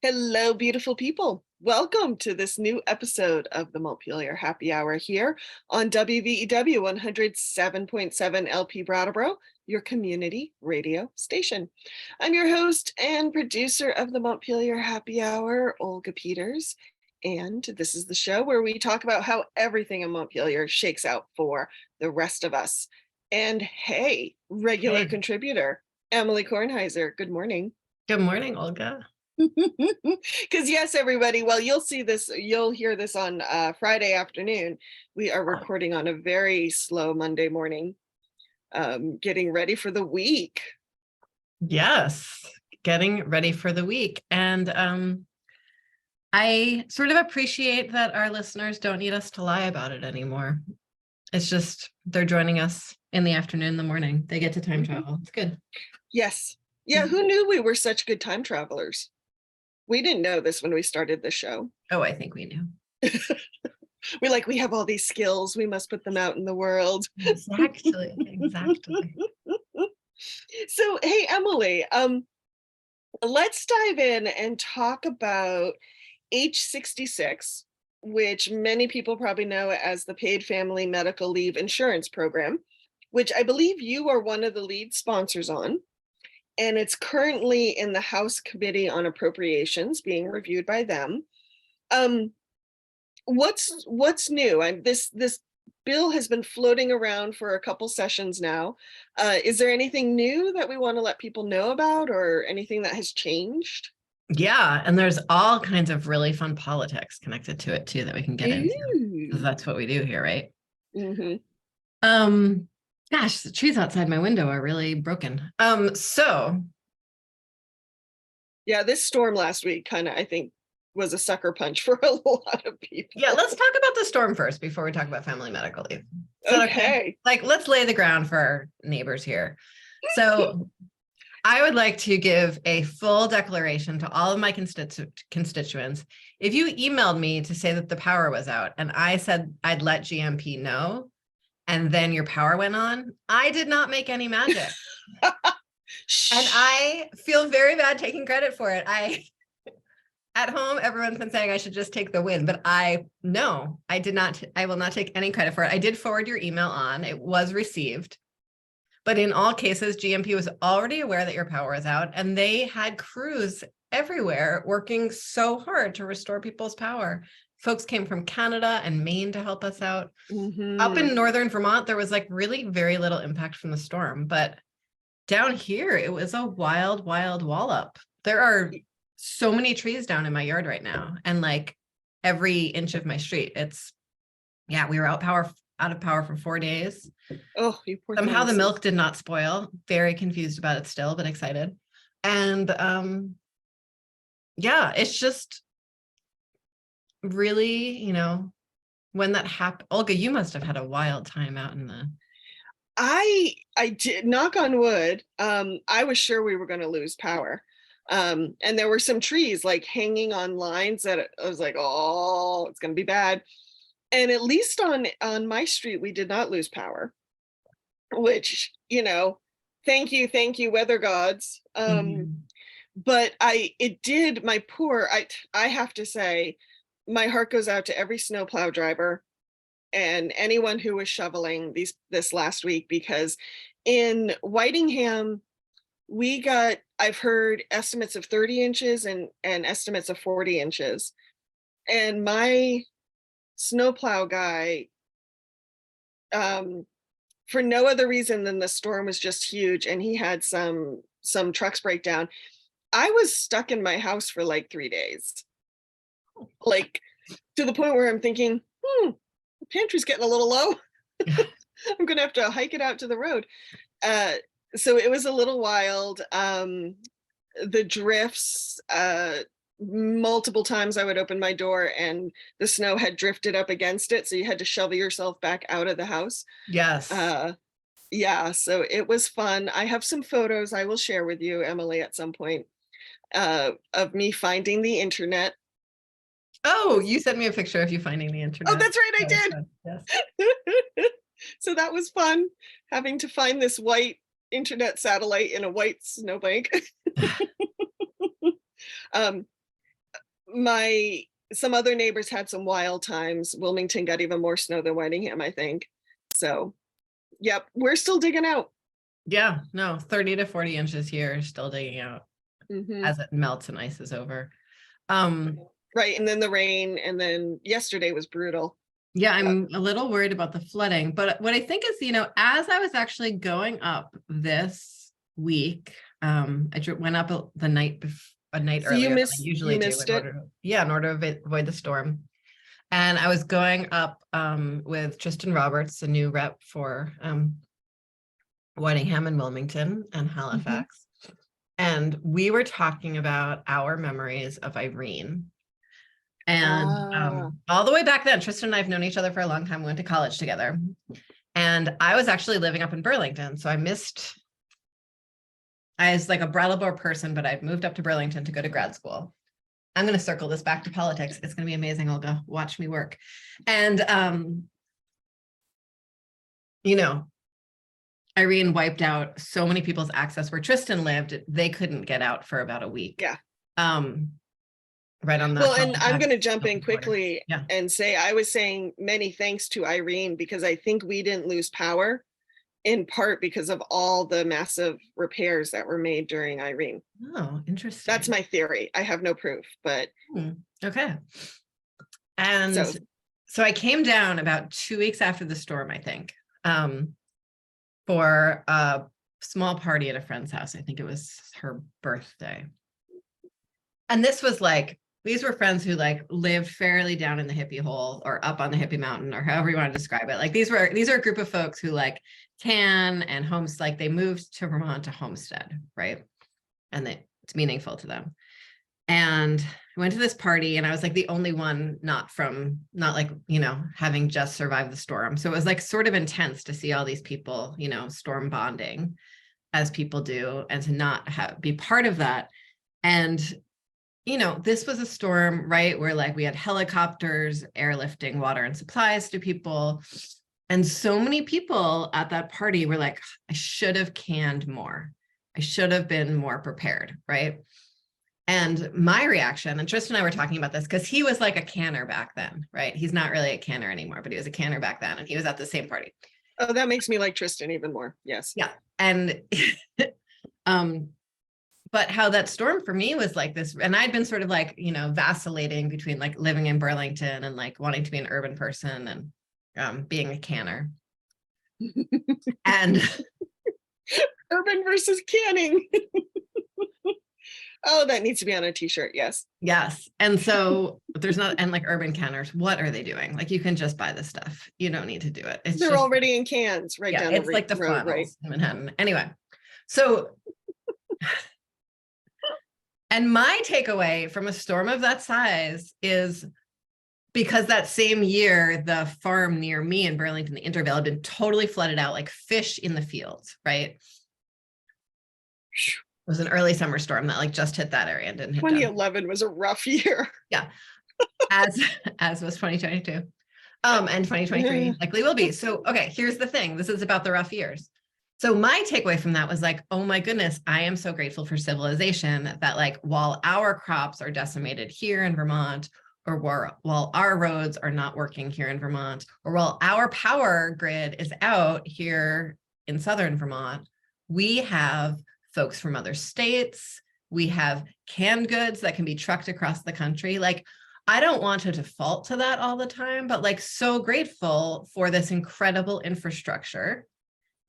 Hello, beautiful people. Welcome to this new episode of the Montpelier Happy Hour here on WVEW 107.7 LP Brattleboro, your community radio station. I'm your host and producer of the Montpelier Happy Hour, Olga Peters, and this is the show where we talk about how everything in Montpelier shakes out for the rest of us. And hey, regular contributor, Emilie Kornheiser, good morning. Good morning, Olga. Because yes, everybody, well, you'll hear this on Friday afternoon. We are recording on a very slow Monday morning, getting ready for the week. Yes, getting ready for the week. And I sort of appreciate that our listeners don't need us to lie about it anymore. It's just they're joining us in the afternoon, the morning. They get to time travel. It's good. Yes. Yeah, who knew we were such good time travelers? We didn't know this when we started the show. Oh, I think we knew. We have all these skills. We must put them out in the world. Exactly. So, hey, Emilie, let's dive in and talk about H66, which many people probably know as the Paid Family Medical Leave Insurance Program, which I believe you are one of the lead sponsors on. And it's currently in the House Committee on Appropriations being reviewed by them. What's new? This bill has been floating around for a couple sessions now. Is there anything new that we want to let people know about, or anything that has changed? Yeah, and there's all kinds of really fun politics connected to it too that we can get into, because that's what we do here, right? Mm-hmm. Gosh, the trees outside my window are really broken. Yeah, this storm last week kind of, I think, was a sucker punch for a lot of people. Yeah, let's talk about the storm first before we talk about family medical leave. Okay. Let's lay the ground for our neighbors here. So I would like to give a full declaration to all of my constituents. If you emailed me to say that the power was out and I said I'd let GMP know, and then your power went on, I did not make any magic. And I feel very bad taking credit for it. At home, everyone's been saying I should just take the win, but I did not. I will not take any credit for it. I did forward your email on. It was received. But in all cases, GMP was already aware that your power was out, and they had crews everywhere working so hard to restore people's power. Folks came from Canada and Maine to help us out. Mm-hmm. Up in northern Vermont, there was really very little impact from the storm. But down here, it was a wild, wild wallop. There are so many trees down in my yard right now, and every inch of my street. We were out of power for 4 days. Oh, you poor Somehow things. The milk did not spoil. Very confused about it still, but excited. And it's just really, when that happened. Olga, you must have had a wild time out in the... I did, knock on wood. I was sure we were going to lose power. And there were some trees hanging on lines that I was like, oh, it's going to be bad. And at least on my street, we did not lose power, which, thank you, weather gods. But I have to say, my heart goes out to every snowplow driver and anyone who was shoveling this last week, because in Whitingham, I've heard estimates of 30 inches and estimates of 40 inches. And my snowplow guy, for no other reason than the storm was just huge and he had some trucks break down, I was stuck in my house for 3 days. To the point where I'm thinking, the pantry's getting a little low. I'm gonna have to hike it out to the road. So it was a little wild. The drifts, multiple times I would open my door and the snow had drifted up against it, so you had to shovel yourself back out of the house. Yes. So it was fun. I have some photos I will share with you, Emilie, at some point, of me finding the internet. Oh, you sent me a picture of you finding the internet. Oh, that's right, I did. Yes. So that was fun, having to find this white internet satellite in a white snowbank. some other neighbors had some wild times. Wilmington got even more snow than Whitingham, I think. So, yep, we're still digging out. Yeah, no, 30 to 40 inches here, still digging out as it melts and ice is over. Right, and then the rain, and then yesterday was brutal. Yeah, I'm a little worried about the flooding, but what I think is, as I was actually going up this week, I went up a night So earlier than I you usually do missed it. in order to avoid the storm. And I was going up with Tristan Roberts, a new rep for Whitingham and Wilmington and Halifax. And we were talking about our memories of Irene. And all the way back then, Tristan and I have known each other for a long time. We went to college together. And I was actually living up in Burlington. So I was like a Brattleboro person, but I'd moved up to Burlington to go to grad school. I'm going to circle this back to politics. It's going to be amazing, Olga. Watch me work. And, Irene wiped out so many people's access where Tristan lived. They couldn't get out for about a week. Yeah. Right on that. Well, and I'm going to jump in quickly and say, I was saying many thanks to Irene, because I think we didn't lose power in part because of all the massive repairs that were made during Irene. Oh, interesting. That's my theory. I have no proof, but. Okay. And so I came down about 2 weeks after the storm, I think, for a small party at a friend's house. I think it was her birthday. And this was these were friends who lived fairly down in the hippie hole or up on the hippie mountain, or however you want to describe it. These are a group of folks who tan and homes, they moved to Vermont to homestead, right? And it's meaningful to them. And I went to this party, and I was the only one not having just survived the storm. So it was sort of intense to see all these people, storm bonding as people do, and to not be part of that. And this was a storm, right, where we had helicopters airlifting water and supplies to people. And so many people at that party were I should have canned more. I should have been more prepared, right? And my reaction, and Tristan and I were talking about this because he was a canner back then, right? He's not really a canner anymore, but he was a canner back then, and he was at the same party. Oh, that makes me like Tristan even more. Yes. Yeah. And but how that storm for me was this, and I'd been sort of vacillating between living in Burlington and wanting to be an urban person and being a canner. And urban versus canning. Oh, that needs to be on a t-shirt. Yes. Yes. And so there's not, and urban canners, what are they doing? You can just buy this stuff. You don't need to do it. They're already in cans right down the road. It's the funnels, right, in Manhattan. Anyway, so and my takeaway from a storm of that size is, because that same year, the farm near me in Burlington, the Intervale, had been totally flooded out, like fish in the fields, right? It was an early summer storm that just hit that area and didn't hit 2011 was a rough year. Yeah. As was 2022. And 2023 likely will be. So, okay, here's the thing. This is about the rough years. So my takeaway from that was oh my goodness, I am so grateful for civilization that while our crops are decimated here in Vermont, or while our roads are not working here in Vermont, or while our power grid is out here in Southern Vermont, we have folks from other states. We have canned goods that can be trucked across the country. I don't want to default to that all the time, but so grateful for this incredible infrastructure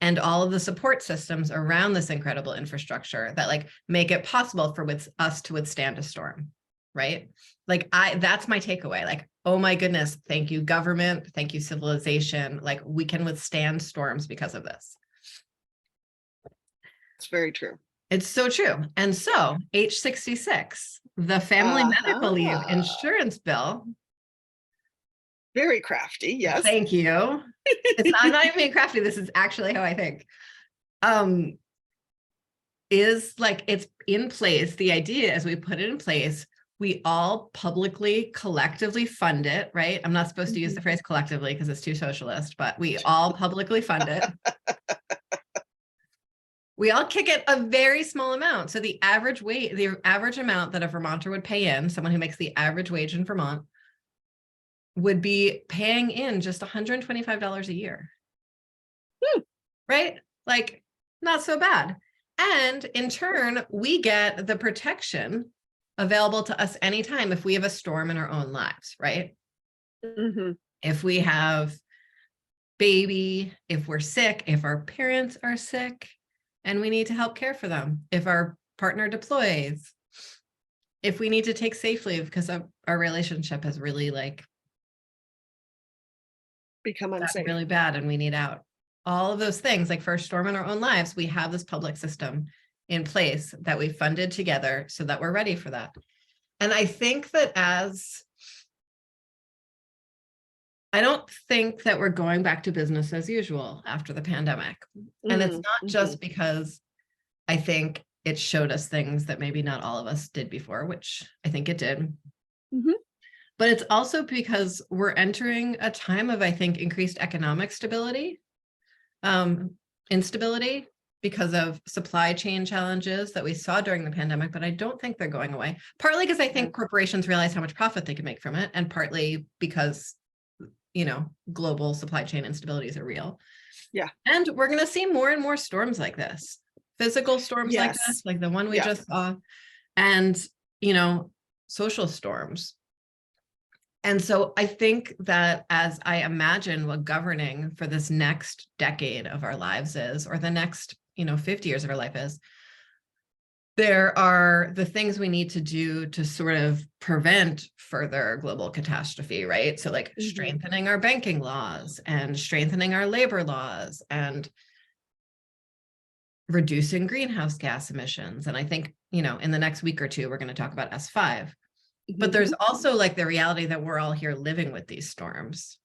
and all of the support systems around this incredible infrastructure that make it possible for us to withstand a storm, right? That's my takeaway. Oh my goodness, thank you, government. Thank you, civilization. We can withstand storms because of this. It's very true. It's so true. And so H66, the family medical leave insurance bill. Very crafty. Yes. Thank you. I'm not even being crafty. This is actually how I think. Is it's in place. The idea is we put it in place. We all publicly, collectively fund it, right? I'm not supposed to use the phrase collectively because it's too socialist, but we all publicly fund it. We all kick it a very small amount. So the average amount that a Vermonter would pay in, someone who makes the average wage in Vermont, would be paying in just $125 a year. Right? Like, not so bad. And in turn, we get the protection available to us anytime if we have a storm in our own lives, right? Mm-hmm. If we have baby, if we're sick, if our parents are sick and we need to help care for them, if our partner deploys, if we need to take safe leave because our relationship has really like become unsafe, really bad and we need out. All of those things, like for a storm in our own lives, we have this public system in place that we funded together so that we're ready for that. And I think that I don't think that we're going back to business as usual after the pandemic. And it's not just because I think it showed us things that maybe not all of us did before, which I think it did. But it's also because we're entering a time of, I think, increased economic instability because of supply chain challenges that we saw during the pandemic, but I don't think they're going away. Partly because I think corporations realize how much profit they can make from it, and partly because, global supply chain instabilities are real. Yeah. And we're going to see more and more storms like this, physical storms like this, like the one we just saw, and, social storms. And so I think that as I imagine what governing for this next decade of our lives is, or the next, 50 years of our life is, there are the things we need to do to sort of prevent further global catastrophe, right? So like strengthening our banking laws and strengthening our labor laws and reducing greenhouse gas emissions. And I think, in the next week or two, we're going to talk about S5. But there's also like the reality that we're all here living with these storms.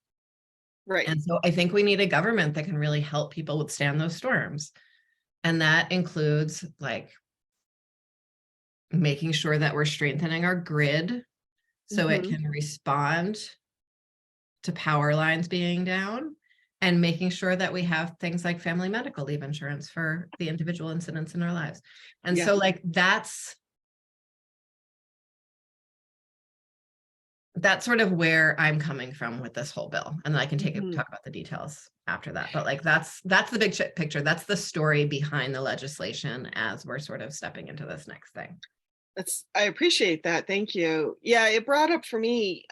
Right. And so I think we need a government that can really help people withstand those storms. And that includes like making sure that we're strengthening our grid so it can respond to power lines being down, and making sure that we have things like family medical leave insurance for the individual incidents in our lives. And so like that's sort of where I'm coming from with this whole bill. And then I can talk about the details after that. But like, that's the big picture. That's the story behind the legislation as we're sort of stepping into this next thing. I appreciate that. Thank you. Yeah, it brought up for me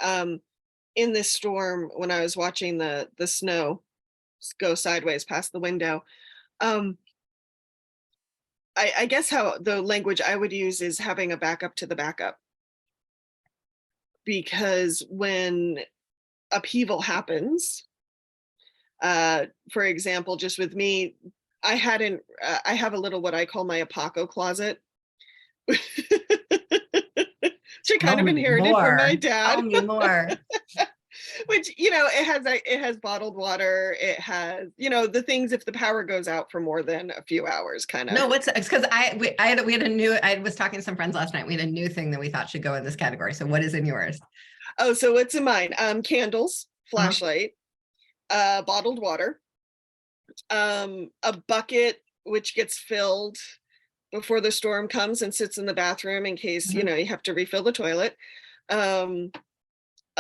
in this storm when I was watching the snow go sideways past the window. I guess how the language I would use is having a backup to the backup. Because when upheaval happens, for example, just with me, I have a little what I call my Apoco closet, which I kind of inherited from my dad. Tell me more. Which, it has bottled water. It has, the things if the power goes out for more than a few hours, kind of. No, it's because we had I was talking to some friends last night. We had a new thing that we thought should go in this category. So what is in yours? Oh, so what's in mine? Candles, flashlight, bottled water, a bucket, which gets filled before the storm comes and sits in the bathroom in case, you have to refill the toilet.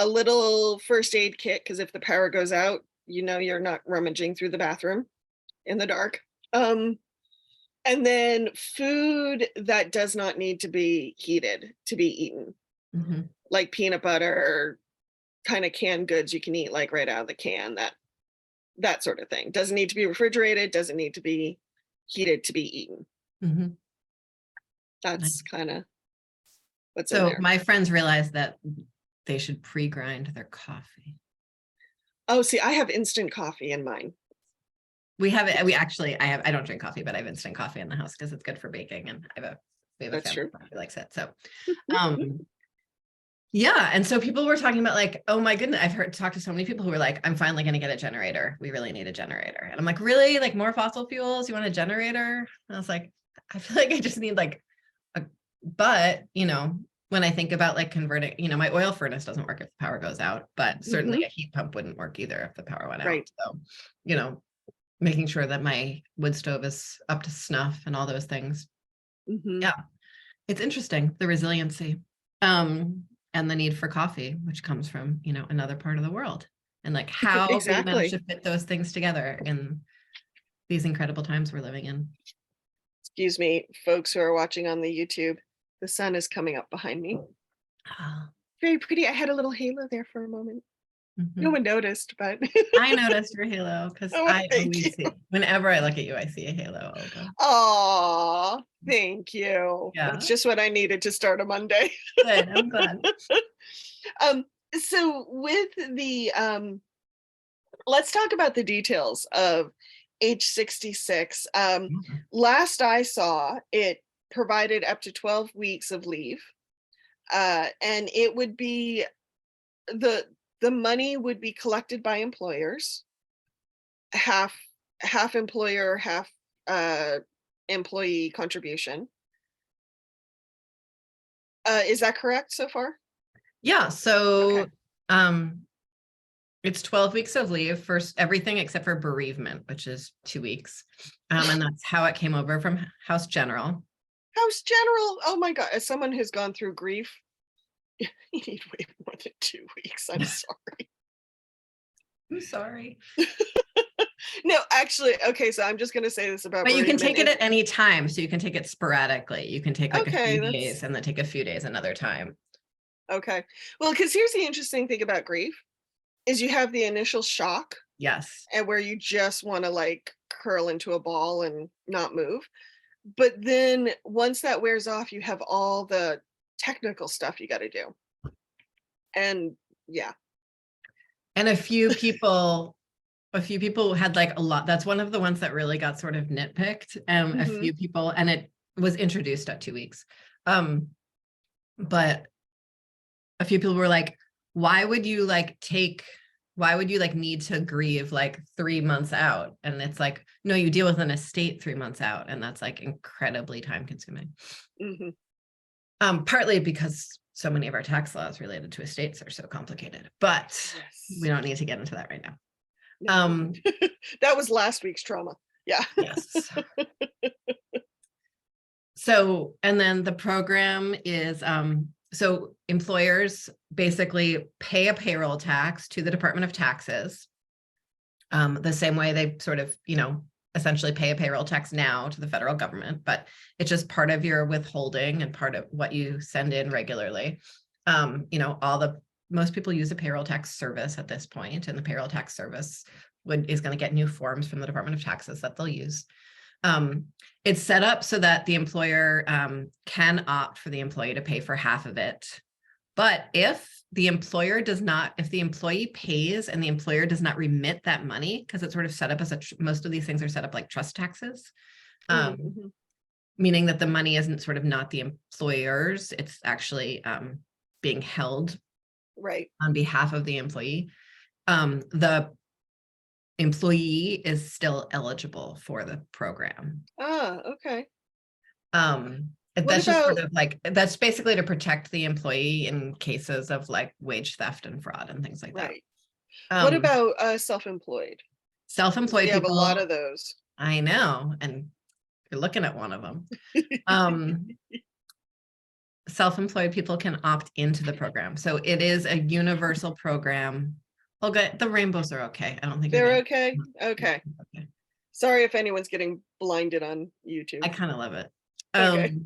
A little first aid kit, because if the power goes out, you're not rummaging through the bathroom in the dark. And then food that does not need to be heated to be eaten, like peanut butter, kind of canned goods you can eat like right out of the can, that sort of thing. Doesn't need to be refrigerated, doesn't need to be heated to be eaten. That's kind of what's in there. So my friends realized that they should pre-grind their coffee. Oh, see, I have instant coffee in mine. We don't drink coffee, but I have instant coffee in the house because it's good for baking, and we have a family who likes it. So, yeah. And so people were talking about like, oh my goodness, I've talked to so many people who were like, I'm finally going to get a generator. We really need a generator. And I'm like, really? Like more fossil fuels? You want a generator? And I was like, I feel like I just need like but when I think about like converting, my oil furnace doesn't work if the power goes out, but certainly a heat pump wouldn't work either if the power went out. So, making sure that my wood stove is up to snuff and all those things. Yeah, it's interesting, the resiliency, and the need for coffee, which comes from, another part of the world, and like how we manage to fit those things together in these incredible times we're living in. Excuse me, folks who are watching on the YouTube, the sun is coming up behind me. Very pretty. I had a little halo there for a moment. No one noticed, but I noticed your halo because I always see. Whenever I look at you, I see a halo, Olga. Oh, thank you. Yeah. That's just what I needed to start a Monday. Good, I'm glad. So with the let's talk about the details of H66. Last I saw, it provided up to 12 weeks of leave, and it would be the money would be collected by employers, half employer, half employee contribution. Is that correct so far? Yeah. So it's 12 weeks of leave for everything except for bereavement, which is 2 weeks. And that's how it came over from House General. House General. Oh my God. As someone who's gone through grief, you need way more than 2 weeks. I'm sorry. I'm sorry. No, actually, okay, so I'm just going to say this about But you can take it at any time. So you can take it sporadically. You can take like a few days and then take a few days another time. Okay. Well, because here's the interesting thing about grief is you have the initial shock. Yes. And where you just want to like curl into a ball and not move. But then once that wears off, you have all the technical stuff you got to do. And yeah. And a few people had like a lot. That's one of the ones that really got sort of nitpicked. A few people, and it was introduced at 2 weeks. But a few people were like, why would you need to grieve like 3 months out? And it's like, no, you deal with an estate 3 months out. And that's like incredibly time consuming. Partly because so many of our tax laws related to estates are so complicated, but we don't need to get into that right now. No. That was last week's trauma. Yeah. Yes. So, and then the program is, so employers basically pay a payroll tax to the Department of Taxes, the same way they sort of, essentially pay a payroll tax now to the federal government, but it's just part of your withholding and part of what you send in regularly. Most people use a payroll tax service at this point, and the payroll tax service is going to get new forms from the Department of Taxes that they'll use. It's set up so that the employer can opt for the employee to pay for half of it. But if the employee pays and the employer does not remit that money, because it's sort of set up as most of these things are set up like trust taxes, meaning that the money isn't sort of not the employer's, it's actually being held on behalf of the employee. The employee is still eligible for the program. Okay. That's just sort of like, that's basically to protect the employee in cases of like wage theft and fraud and things like that. What about self-employed? Self-employed people, have a lot of those. I know, and you're looking at one of them. Self-employed people can opt into the program. So it is a universal program. Okay, the rainbows are okay. I don't think they're okay. Okay. Sorry if anyone's getting blinded on YouTube. I kind of love it. Okay.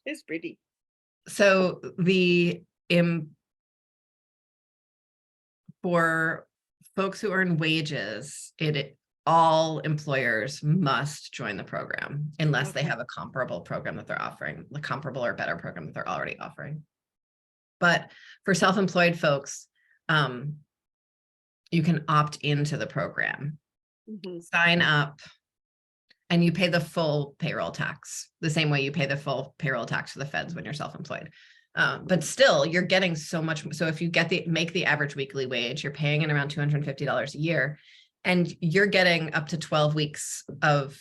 It's pretty. So for folks who earn wages, all employers must join the program unless they have a comparable program that they're offering, the comparable or better program that they're already offering. But for self-employed folks, you can opt into the program, sign up, and you pay the full payroll tax, the same way you pay the full payroll tax to the feds when you're self-employed. But still, you're getting so much. So if you make the average weekly wage, you're paying in around $250 a year, and you're getting up to 12 weeks of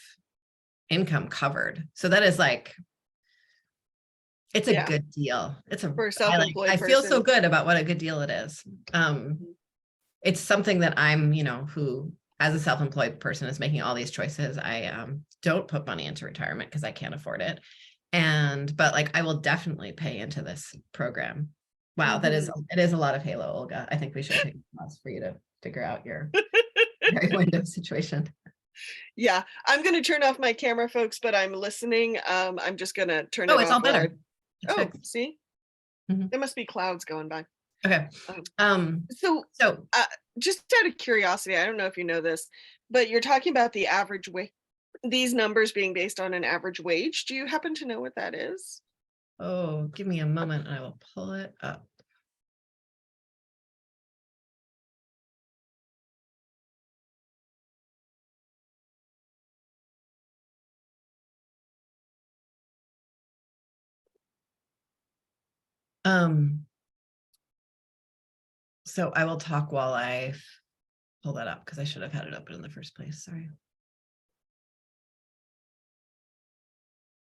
income covered. So that is like, it's a good deal. It's for self-employed. I feel so good about what a good deal it is. It's something that I'm, who as a self-employed person is making all these choices, I don't put money into retirement because I can't afford it. But like, I will definitely pay into this program. Wow, it is a lot of halo, Olga. I think we should take a pause for you to figure out your very window situation. Yeah, I'm going to turn off my camera, folks, but I'm listening. I'm just going to turn it off. Oh, it's all better. See? There must be clouds going by. Okay. So just out of curiosity, I don't know if you know this, but you're talking about the average wage, these numbers being based on an average wage. Do you happen to know what that is? Oh, give me a moment and I will pull it up. So I will talk while I pull that up because I should have had it open in the first place. Sorry.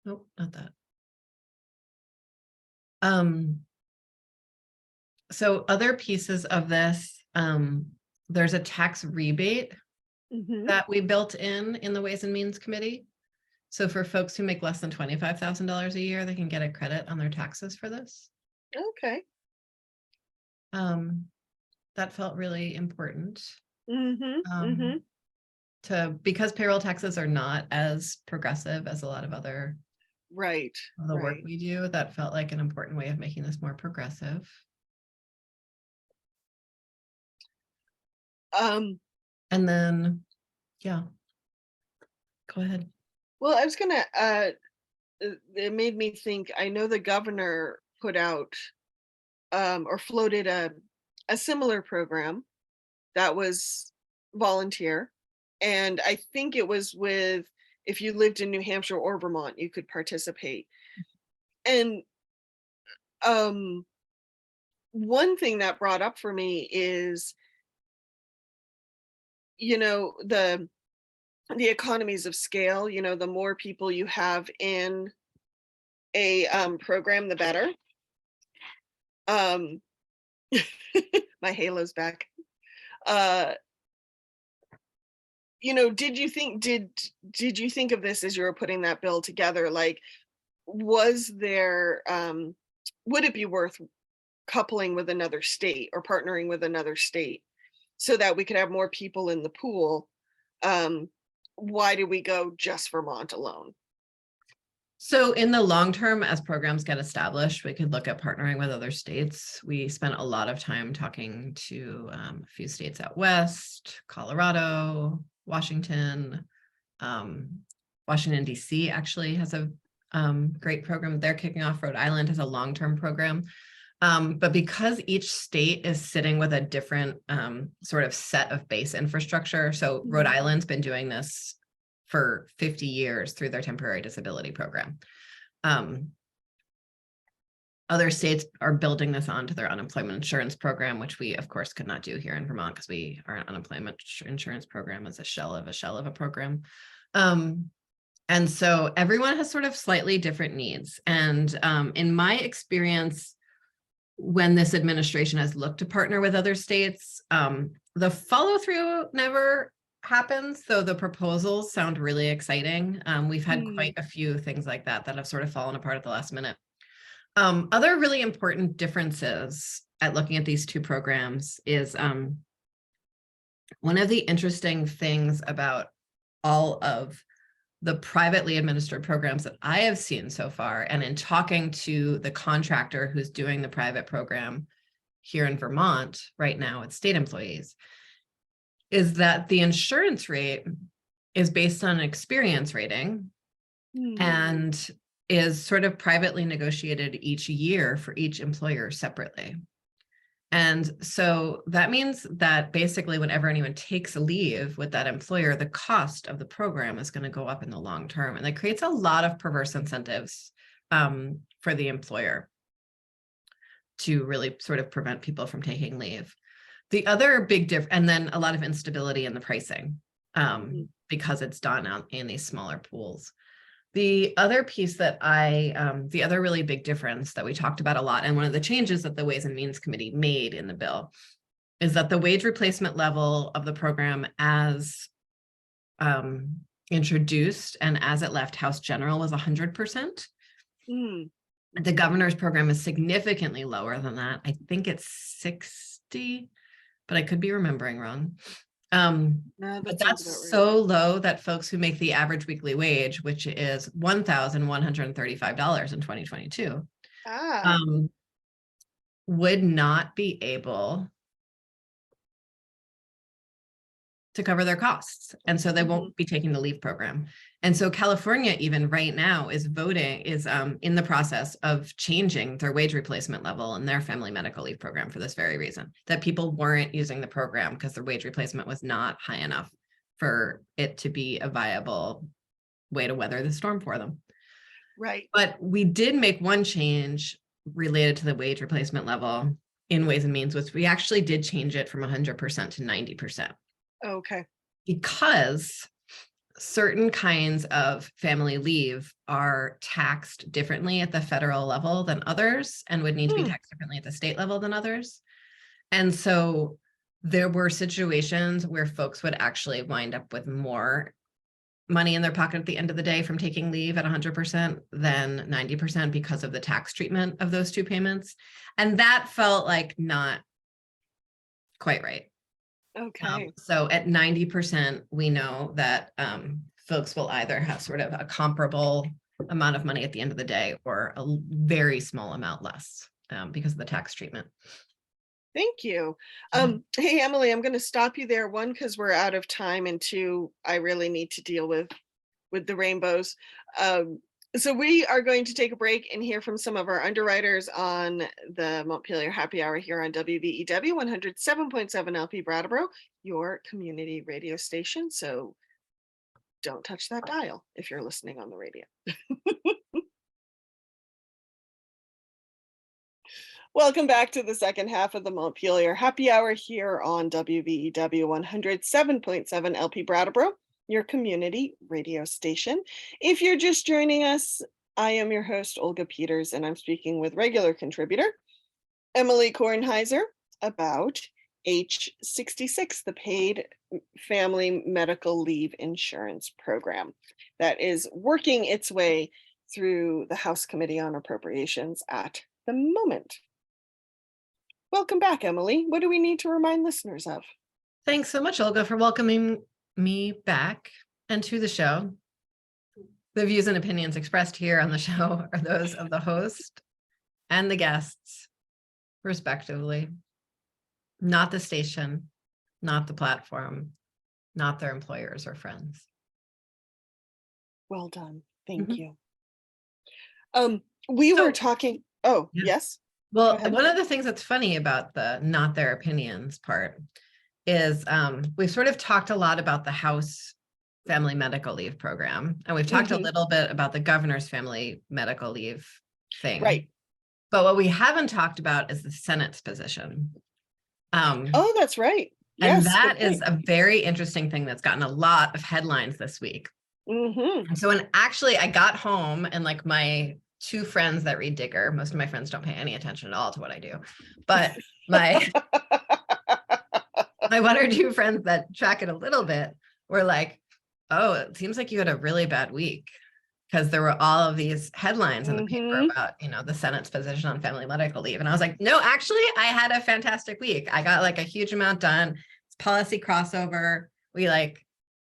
Nope, not that. So other pieces of this, there's a tax rebate that we built in the Ways and Means Committee. So for folks who make less than $25,000 a year, they can get a credit on their taxes for this. Okay. That felt really important. Because payroll taxes are not as progressive as a lot of other work we do, that felt like an important way of making this more progressive. And then, yeah, go ahead. Well, I was gonna, it made me think, I know the governor put out or floated a similar program that was volunteer. And I think it was with, if you lived in New Hampshire or Vermont, you could participate. And one thing that brought up for me is, the economies of scale. The more people you have in a program, the better. My halo's back. Did you think of this as you were putting that bill together? Like, was there, would it be worth coupling with another state or partnering with another state so that we could have more people in the pool? Why do we go just Vermont alone? So in the long term, as programs get established, we could look at partnering with other states. We spent a lot of time talking to a few states out west, Colorado, Washington. Washington, D.C. actually has a great program they're kicking off. Rhode Island has a long-term program. But because each state is sitting with a different sort of set of base infrastructure, so Rhode Island's been doing this for 50 years through their temporary disability program. Other states are building this onto their unemployment insurance program, which we, of course, could not do here in Vermont because our unemployment insurance program is a shell of a program. And so everyone has sort of slightly different needs. And in my experience, when this administration has looked to partner with other states, the follow through never happens, though the proposals sound really exciting. We've had quite a few things like that have sort of fallen apart at the last minute. Other really important differences at looking at these two programs is one of the interesting things about all of the privately administered programs that I have seen so far, and in talking to the contractor who's doing the private program here in Vermont right now with state employees, is that the insurance rate is based on an experience rating and is sort of privately negotiated each year for each employer separately. And so that means that basically whenever anyone takes a leave with that employer, the cost of the program is going to go up in the long term. And that creates a lot of perverse incentives for the employer to really sort of prevent people from taking leave. The other big difference, and then a lot of instability in the pricing because it's done out in these smaller pools. The other piece that the other really big difference that we talked about a lot, and one of the changes that the Ways and Means Committee made in the bill, is that the wage replacement level of the program as introduced and as it left House General was 100%. Mm. The governor's program is significantly lower than that. I think it's 60, but I could be remembering wrong. But that's so low that folks who make the average weekly wage, which is $1,135 in 2022, would not be able to cover their costs. And so they won't be taking the leave program. And so California, even right now, is in the process of changing their wage replacement level in their family medical leave program for this very reason, that people weren't using the program because their wage replacement was not high enough for it to be a viable way to weather the storm for them. Right. But we did make one change related to the wage replacement level in Ways and Means, which we actually did change it from 100% to 90%. Okay. Because certain kinds of family leave are taxed differently at the federal level than others and would need to be taxed differently at the state level than others. And so there were situations where folks would actually wind up with more money in their pocket at the end of the day from taking leave at 100% than 90% because of the tax treatment of those two payments. And that felt like not quite right. Okay. So at 90%, we know that folks will either have sort of a comparable amount of money at the end of the day or a very small amount less because of the tax treatment. Thank you. Hey, Emilie, I'm going to stop you there. One, because we're out of time, and two, I really need to deal with the rainbows. So we are going to take a break and hear from some of our underwriters on the Montpelier Happy Hour here on WVEW 107.7 LP Brattleboro, your community radio station. So don't touch that dial if you're listening on the radio. Welcome back to the second half of the Montpelier Happy Hour here on WVEW 107.7 LP Brattleboro, your community radio station. If you're just joining us, I am your host, Olga Peters, and I'm speaking with regular contributor, Emilie Kornheiser, about H66, the Paid Family Medical Leave Insurance Program that is working its way through the House Committee on Appropriations at the moment. Welcome back, Emilie. What do we need to remind listeners of? Thanks so much, Olga, for welcoming me back and to the show. The views and opinions expressed here on the show are those of the host and the guests, respectively, not the station, not the platform, not their employers or friends. Well done. Thank you. We were talking. Oh, yes. Well, one of the things that's funny about the not their opinions part is we've sort of talked a lot about the House Family Medical Leave Program, and we've talked a little bit about the governor's family medical leave thing. Right. But what we haven't talked about is the Senate's position. Oh, that's right. Yes, and that is a very interesting thing that's gotten a lot of headlines this week. And so when actually I got home and like my two friends that read Digger, most of my friends don't pay any attention at all to what I do, but my one or two friends that track it a little bit were like, oh, it seems like you had a really bad week, because there were all of these headlines in the paper about, the Senate's position on family medical leave. And I was like, no, actually, I had a fantastic week. I got like a huge amount done. It's policy crossover. We like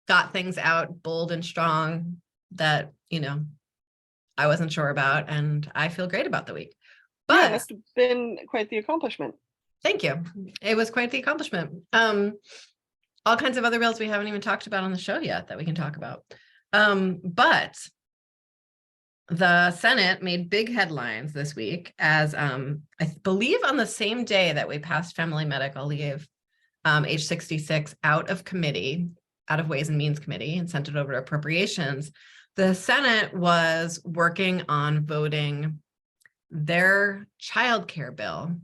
got things out bold and strong that, I wasn't sure about, and I feel great about the week. But yeah, it must have been quite the accomplishment. Thank you. It was quite the accomplishment. All kinds of other bills we haven't even talked about on the show yet that we can talk about. But the Senate made big headlines this week as I believe on the same day that we passed family medical leave, H66 out of Ways and Means Committee and sent it over to Appropriations. The Senate was working on voting their childcare bill.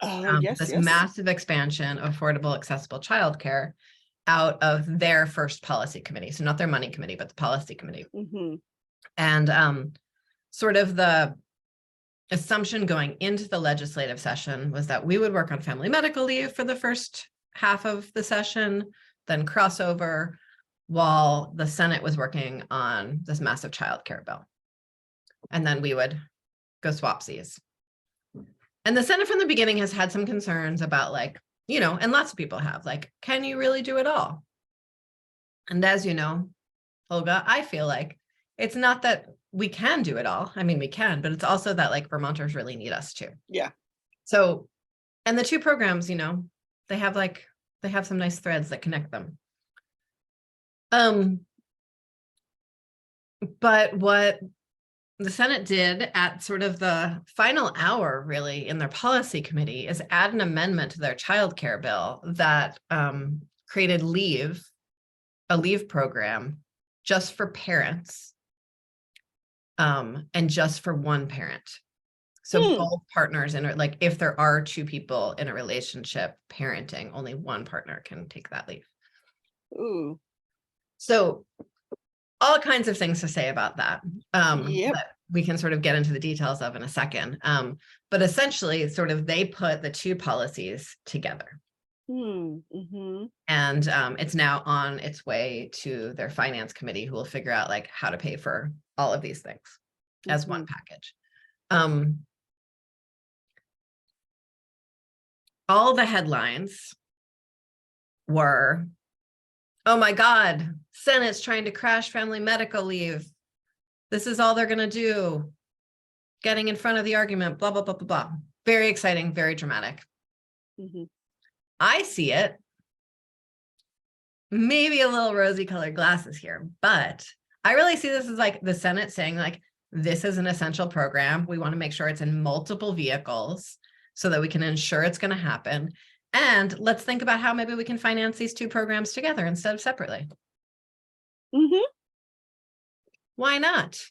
This massive expansion of affordable, accessible childcare out of their first policy committee. So not their money committee, but the policy committee. And sort of the assumption going into the legislative session was that we would work on family medical leave for the first half of the session, then crossover, while the Senate was working on this massive childcare bill. And then we would go swapsies. And the Senate from the beginning has had some concerns about, like, you know, and lots of people have, like, can you really do it all? And as you know, Olga, I feel like it's not that we can do it all. I mean, we can, but it's also that, like, Vermonters really need us to. Yeah. So, and the two programs, you know, they have some nice threads that connect them. But what the Senate did at sort of the final hour, really, in their policy committee, is add an amendment to their childcare bill that created a leave program just for parents, and just for one parent. So both partners in it, like if there are two people in a relationship parenting, only one partner can take that leave. Ooh. So all kinds of things to say about that. That we can sort of get into the details of in a second. But essentially, sort of, they put the two policies together. Mm-hmm. And it's now on its way to their finance committee, who will figure out, like, how to pay for all of these things as one package. All the headlines were, oh my God, Senate's trying to crash family medical leave. This is all they're going to do. Getting in front of the argument, blah, blah, blah, blah, blah. Very exciting, very dramatic. I see it. Maybe a little rosy colored glasses here, but I really see this as, like, the Senate saying, like, this is an essential program. We want to make sure it's in multiple vehicles so that we can ensure it's going to happen. And let's think about how maybe we can finance these two programs together instead of separately. Why not?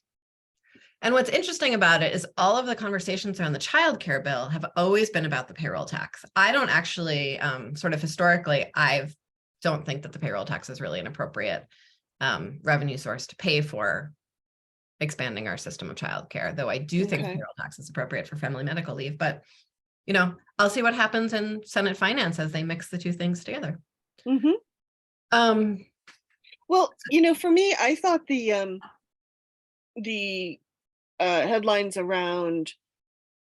And what's interesting about it is all of the conversations around the childcare bill have always been about the payroll tax. I don't actually, sort of historically, I don't think that the payroll tax is really an appropriate revenue source to pay for expanding our system of childcare, though I do think the payroll tax is appropriate for family medical leave. But, you know, I'll see what happens in Senate Finance as they mix the two things together. Well, you know, for me, I thought the headlines around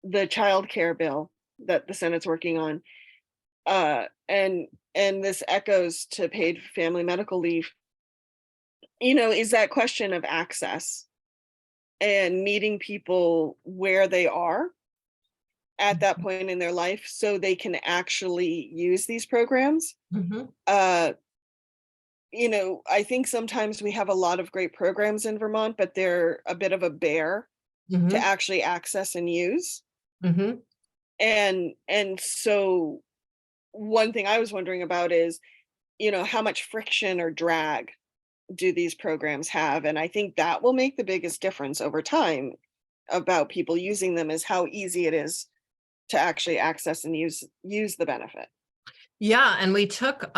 the childcare bill that the Senate's working on, and this echoes to paid family medical leave, you know, is that question of access and meeting people where they are at that point in their life so they can actually use these programs. You know, I think sometimes we have a lot of great programs in Vermont, but they're a bit of a bear to actually access and use. And so one thing I was wondering about is, you know, how much friction or drag do these programs have? And I think that will make the biggest difference over time about people using them, is how easy it is to actually access and use the benefit. Yeah, and we took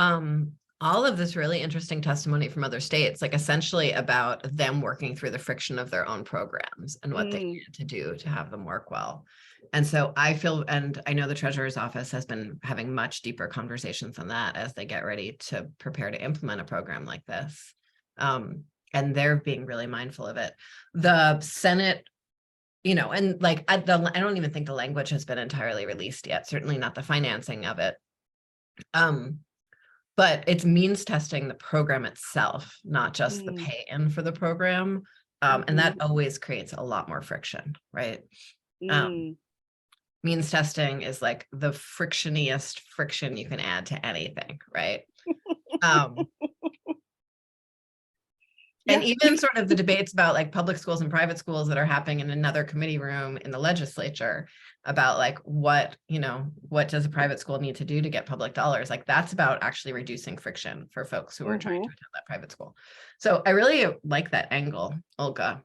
all of this really interesting testimony from other states, like essentially about them working through the friction of their own programs and what they needed to do to have them work well. And so I feel, and I know the Treasurer's Office has been having much deeper conversations on that as they get ready to prepare to implement a program like this. And they're being really mindful of it. The Senate, you know, and like, I don't even think the language has been entirely released yet, certainly not the financing of it. But it's means testing the program itself, not just the pay in for the program. And that always creates a lot more friction, right? Means testing is like the frictioniest friction you can add to anything, right? And even sort of the debates about, like, public schools and private schools that are happening in another committee room in the legislature about, like, what, you know, what does a private school need to do to get public dollars? Like, that's about actually reducing friction for folks who are trying to attend that private school. So I really like that angle, Olga.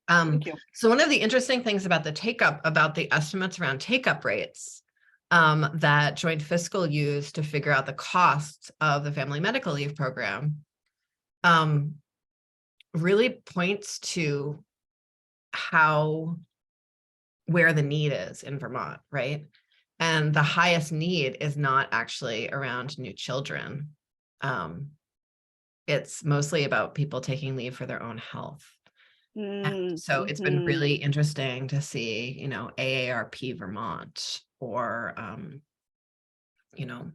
Thank you. So one of the interesting things about the estimates around take-up rates that Joint Fiscal used to figure out the costs of the family medical leave program really points to how where the need is in Vermont, right? And the highest need is not actually around new children. It's mostly about people taking leave for their own health. And so it's been really interesting to see, you know, AARP Vermont or, you know,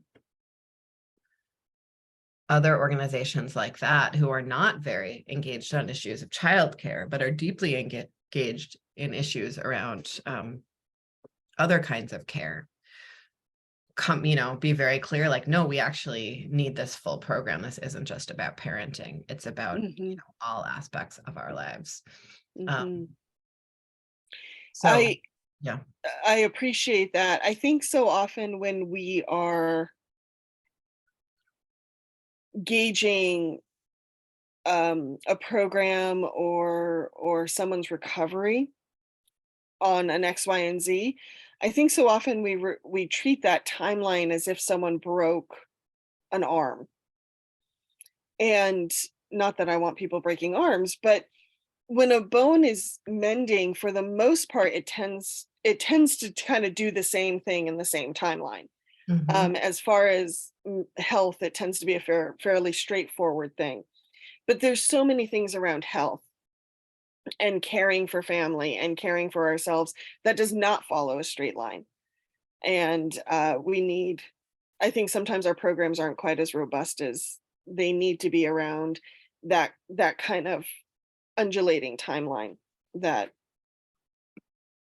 other organizations like that who are not very engaged on issues of childcare, but are deeply engaged in issues around other kinds of care. You know, be very clear, like, no, we actually need this full program. This isn't just about parenting. It's about, you know, all aspects of our lives. So, yeah. I appreciate that. I think so often when we are gauging a program or someone's recovery on an X, Y, and Z, I think so often we treat that timeline as if someone broke an arm. And not that I want people breaking arms, but when a bone is mending, for the most part, it tends to kind of do the same thing in the same timeline. As far as health, it tends to be a fairly straightforward thing. But there's so many things around health and caring for family and caring for ourselves that does not follow a straight line. And I think sometimes our programs aren't quite as robust as they need to be around that kind of undulating timeline that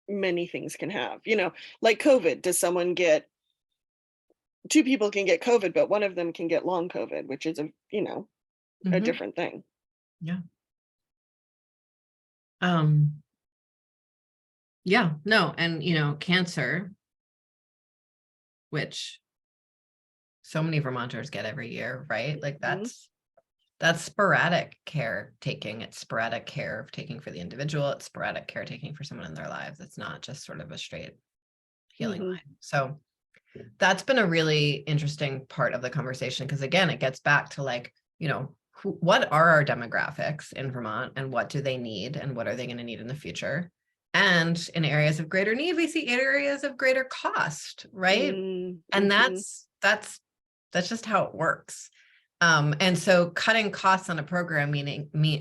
many things can have. You know, like COVID. Two people can get COVID, but one of them can get long COVID, which is a different thing. Yeah. Yeah, no, and you know, cancer, which so many Vermonters get every year, right? Like that's sporadic care taking. It's sporadic care taking for the individual. It's sporadic care taking for someone in their lives. It's not just sort of a straight healing line. So that's been a really interesting part of the conversation, because again, it gets back to like, you know, what are our demographics in Vermont and what do they need and what are they going to need in the future? And in areas of greater need, we see areas of greater cost, right? And that's just how it works. And so cutting costs on a program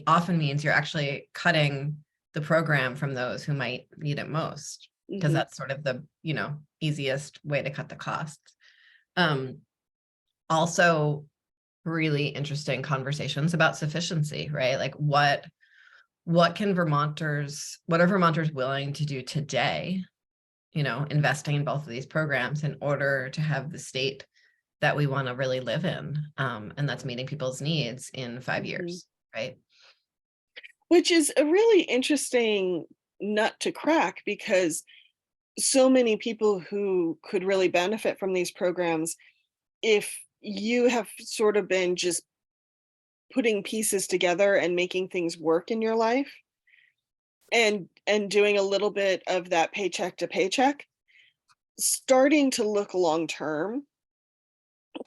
often means you're actually cutting the program from those who might need it most, because that's sort of the, you know, easiest way to cut the costs. Also really interesting conversations about sufficiency, right? Like what are Vermonters willing to do today, you know, investing in both of these programs in order to have the state that we want to really live in, and that's meeting people's needs in 5 years, right? Which is a really interesting nut to crack, because so many people who could really benefit from these programs, if you have sort of been just putting pieces together and making things work in your life and doing a little bit of that paycheck to paycheck, starting to look long term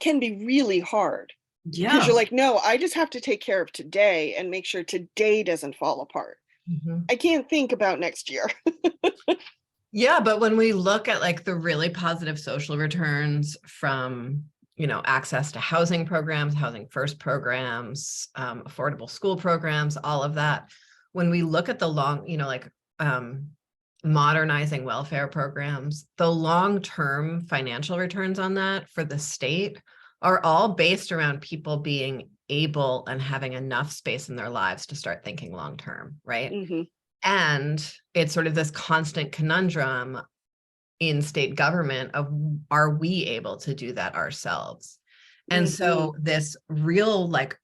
can be really hard. Because you're like, no, I just have to take care of today and make sure today doesn't fall apart. I can't think about next year. Yeah, but when we look at like the really positive social returns from, you know, access to housing programs, housing first programs, affordable school programs, all of that, when we look at the long, you know, like modernizing welfare programs, the long-term financial returns on that for the state are all based around people being able and having enough space in their lives to start thinking long-term, right? And it's sort of this constant conundrum in state government of, are we able to do that ourselves? And so this real like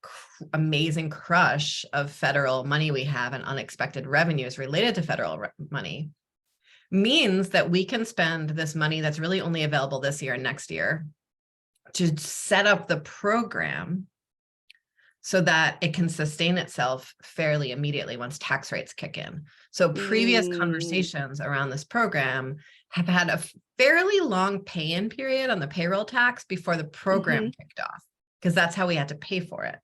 amazing crush of federal money we have and unexpected revenues related to federal money means that we can spend this money that's really only available this year and next year to set up the program so that it can sustain itself fairly immediately once tax rates kick in. So previous conversations around this program have had a fairly long pay-in period on the payroll tax before the program kicked off, because that's how we had to pay for it.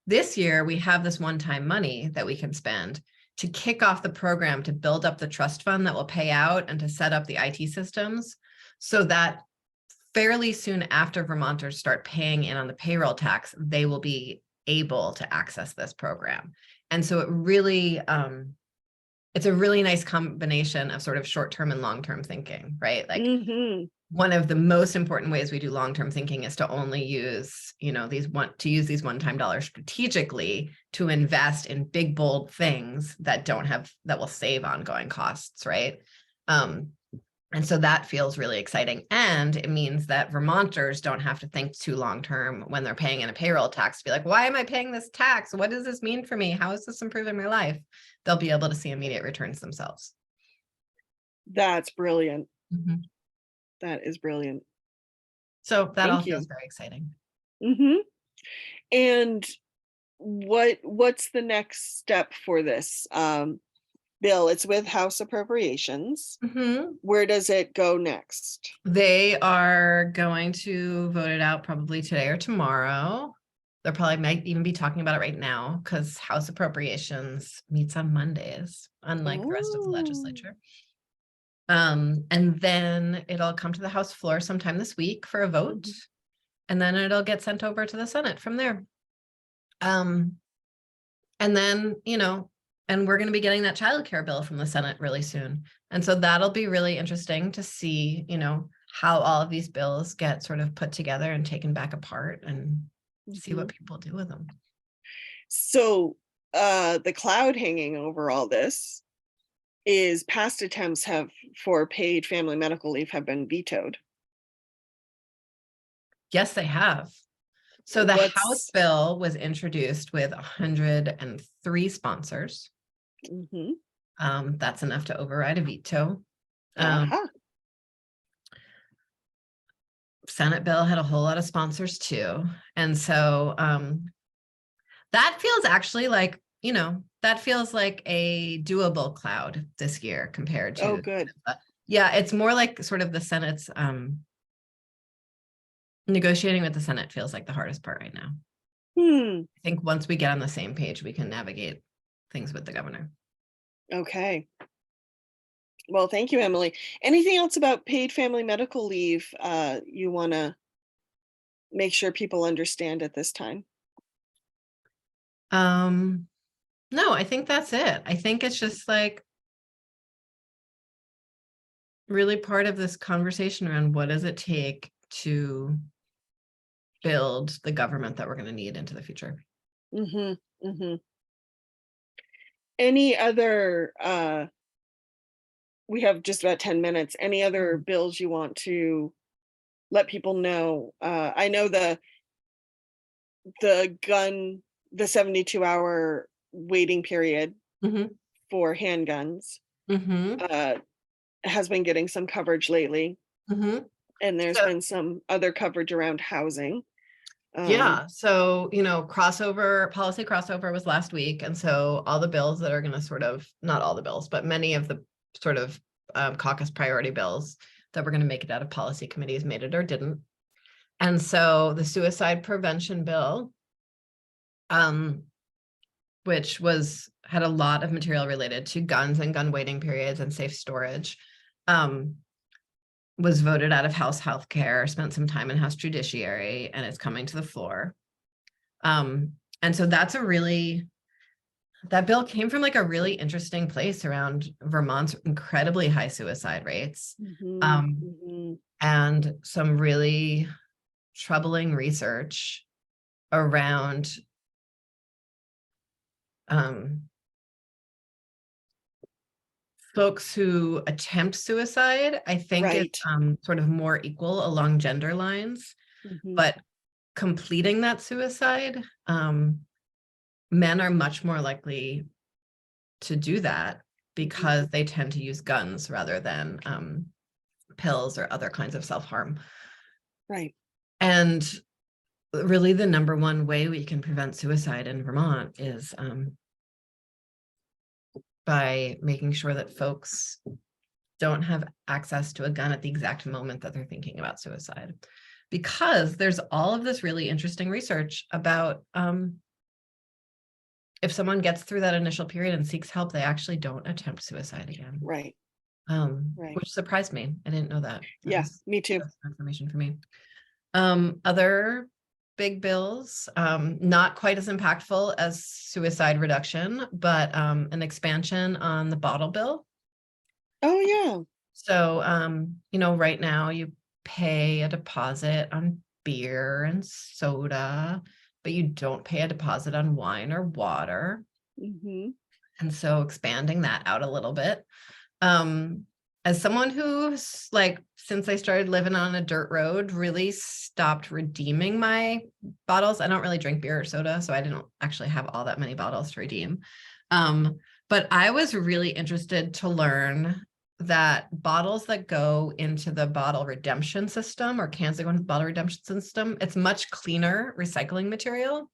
This year, we have this one-time money that we can spend, to kick off the program to build up the trust fund that will pay out and to set up the IT systems so that fairly soon after Vermonters start paying in on the payroll tax, they will be able to access this program. And so it really, it's a really nice combination of sort of short-term and long-term thinking, right? Like one of the most important ways we do long-term thinking is to only use, these one-time dollars strategically to invest in big, bold things that will save ongoing costs, right? And so that feels really exciting. And it means that Vermonters don't have to think too long-term when they're paying in a payroll tax to be like, why am I paying this tax? What does this mean for me? How is this improving my life? They'll be able to see immediate returns themselves. That's brilliant. That is brilliant. So that all feels very exciting. And what's the next step for this bill? It's with House Appropriations. Where does it go next? They are going to vote it out probably today or tomorrow. They probably might even be talking about it right now because House Appropriations meets on Mondays, unlike the rest of the legislature. And then it'll come to the House floor sometime this week for a vote, and then it'll get sent over to the Senate from there. And then, and we're going to be getting that childcare bill from the Senate really soon. And so that'll be really interesting to see, how all of these bills get sort of put together and taken back apart and see what people do with them. So the cloud hanging over all this is past attempts for paid family medical leave have been vetoed. Yes, they have. So the House bill was introduced with 103 sponsors. That's enough to override a veto. Senate bill had a whole lot of sponsors too. And so that feels actually like, that feels like a doable cloud this year compared to. Oh, good. Yeah, it's more like sort of the Senate's negotiating with the Senate feels like the hardest part right now. I think once we get on the same page, we can navigate things with the governor. Okay. Well, thank you, Emilie. Anything else about paid family medical leave you want to make sure people understand at this time? No, I think that's it. I think it's just like really part of this conversation around what does it take to build the government that we're going to need into the future. Any other we have just about 10 minutes. Any other bills you want to let people know? I know the 72-hour waiting period for handguns has been getting some coverage lately. And there's been some other coverage around housing. Yeah. So, policy crossover was last week. And so all the bills that are going to sort of, not all the bills, but many of the sort of caucus priority bills that were going to make it out of policy committees made it or didn't. And so the suicide prevention bill, which had a lot of material related to guns and gun waiting periods and safe storage, was voted out of House Healthcare, spent some time in House Judiciary, and it's coming to the floor. And so that bill came from like a really interesting place around Vermont's incredibly high suicide rates, and some really troubling research around folks who attempt suicide. I think it's sort of more equal along gender lines, but completing that suicide, men are much more likely to do that because they tend to use guns rather than pills or other kinds of self-harm. Right. And really the number one way we can prevent suicide in Vermont is by making sure that folks don't have access to a gun at the exact moment that they're thinking about suicide. Because there's all of this really interesting research about if someone gets through that initial period and seeks help, they actually don't attempt suicide again. Right. Right. Which surprised me. I didn't know that. Yeah, me too. That's information for me. Other big bills, not quite as impactful as suicide reduction, but an expansion on the bottle bill. Oh, yeah. So, right now you pay a deposit on beer and soda, but you don't pay a deposit on wine or water. Mm-hmm. And so expanding that out a little bit. As someone who's like, since I started living on a dirt road, really stopped redeeming my bottles. I don't really drink beer or soda, so I didn't actually have all that many bottles to redeem. But I was really interested to learn that bottles that go into the bottle redemption system, or cans that go into the bottle redemption system, it's much cleaner recycling material.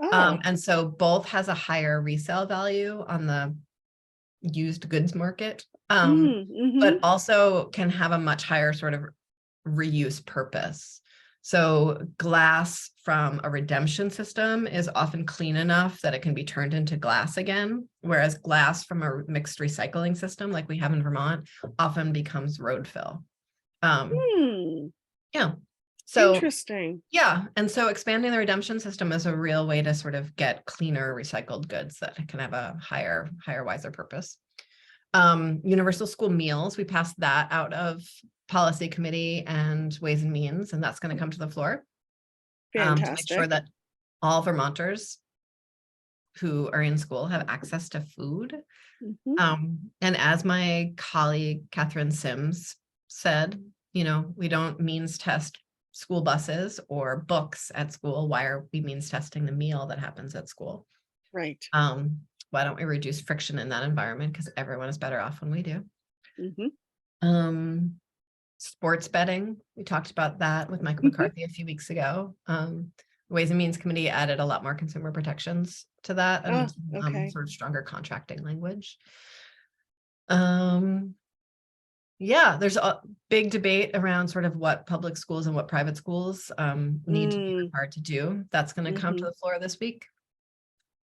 Oh. And so both has a higher resale value on the used goods market, Mm-hmm. but also can have a much higher sort of reuse purpose. So glass from a redemption system is often clean enough that it can be turned into glass again, whereas glass from a mixed recycling system like we have in Vermont often becomes road fill. Yeah. So Interesting. yeah. And so expanding the redemption system is a real way to sort of get cleaner recycled goods that can have a higher, wiser purpose. Universal school meals, we passed that out of policy committee and ways and means, and that's going to come to the floor to make sure Fantastic. that all Vermonters who are in school have access to food. Mm-hmm. And as my colleague, Catherine Sims said, we don't means test school buses or books at school. Why are we means testing the meal that happens at school? Right. Why don't we reduce friction in that environment? Because everyone is better off when we do. Mm-hmm. Sports betting, we talked about that with Michael McCarthy a few weeks ago. Ways and Means Committee added a lot more consumer protections to that, and okay. sort of stronger contracting language. Yeah, there's a big debate around sort of what public schools and what private schools need to be required to do. That's going to come to the floor this week.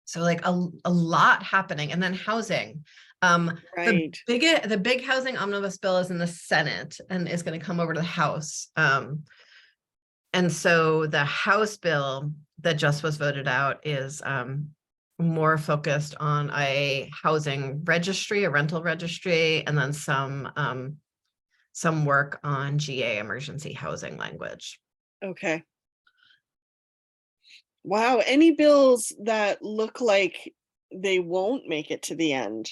So like a lot happening. And then housing. Right. The big housing omnibus bill is in the Senate and is going to come over to the House. And so the House bill that just was voted out is more focused on a housing registry, a rental registry, and then some work on GA emergency housing language. Okay. Wow. Any bills that look like they won't make it to the end,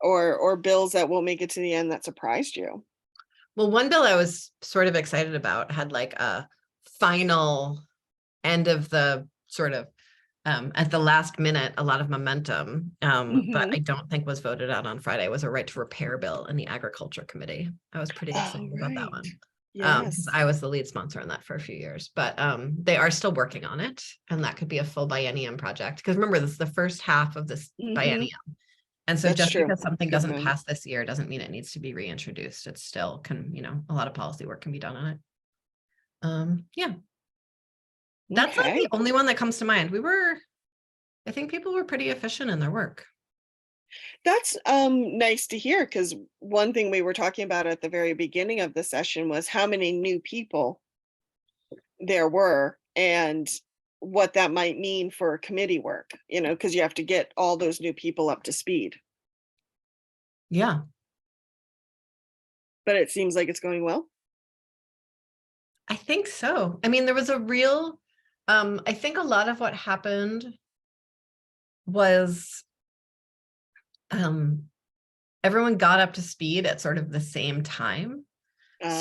or bills that won't make it to the end that surprised you? Well, one bill I was sort of excited about had like a final end of the sort of at the last minute, a lot of momentum, but I don't think was voted out on Friday. It was a right to repair bill in the Agriculture Committee. I was pretty excited about that one. Because I was the lead sponsor on that for a few years, but they are still working on it, and that could be a full biennium project. Because remember, this is the first half of this biennium. And so just because something doesn't pass this year doesn't mean it needs to be reintroduced. It still can, a lot of policy work can be done on it. Yeah. That's like the only one that comes to mind. I think people were pretty efficient in their work. That's nice to hear, because one thing we were talking about at the very beginning of the session was how many new people there were and what that might mean for committee work, because you have to get all those new people up to speed. Yeah. But it seems like it's going well. I think so. I mean, there was a real, I think a lot of what happened was everyone got up to speed at sort of the same time.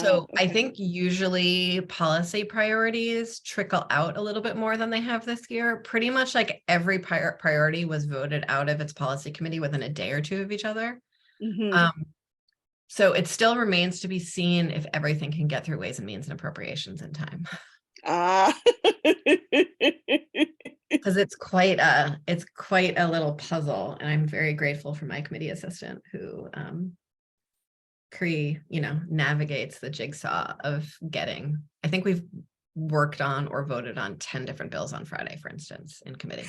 So I think usually policy priorities trickle out a little bit more than they have this year. Pretty much like every priority was voted out of its policy committee within a day or two of each other. So it still remains to be seen if everything can get through Ways and Means and Appropriations in time. Because it's quite a little puzzle, and I'm very grateful for my committee assistant who navigates the jigsaw of getting. I think we've worked on or voted on 10 different bills on Friday, for instance, in committee.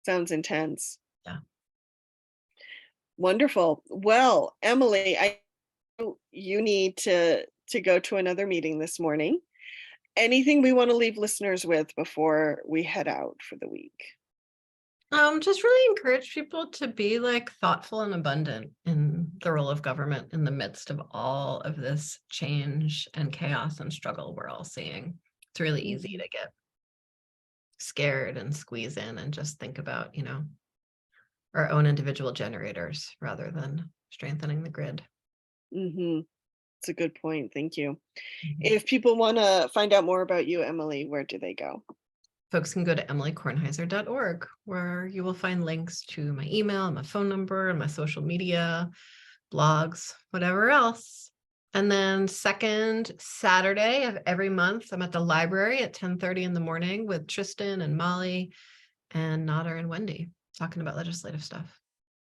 Sounds intense. Yeah. Wonderful. Well, Emilie, I know you need to go to another meeting this morning. Anything we want to leave listeners with before we head out for the week? Just really encourage people to be like thoughtful and abundant in the role of government in the midst of all of this change and chaos and struggle we're all seeing. It's really easy to get scared and squeeze in and just think about, our own individual generators rather than strengthening the grid. Mm-hmm. It's a good point. Thank you. If people want to find out more about you, Emilie, where do they go? Folks can go to emiliekornheiser.org, where you will find links to my email, my phone number, and my social media, blogs, whatever else. And then second Saturday of every month, I'm at the library at 10:30 in the morning with Tristan and Molly and Nader and Wendy talking about legislative stuff.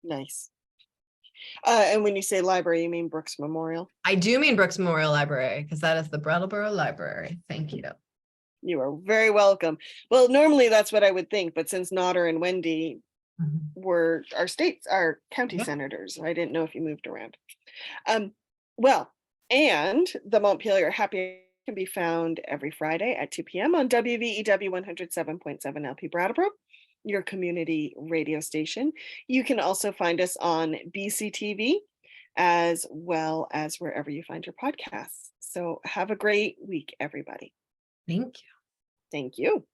Nice. And when you say library, you mean Brooks Memorial? I do mean Brooks Memorial Library, because that is the Brattleboro Library. Thank you. You are very welcome. Well, normally that's what I would think, but since Nader and Wendy were our county senators, I didn't know if you moved around. Well, and the Montpelier Happy Hour can be found every Friday at 2 p.m. on WVEW 107.7 LP Brattleboro, your community radio station. You can also find us on BCTV as well as wherever you find your podcasts. So have a great week, everybody. Thank you. Thank you.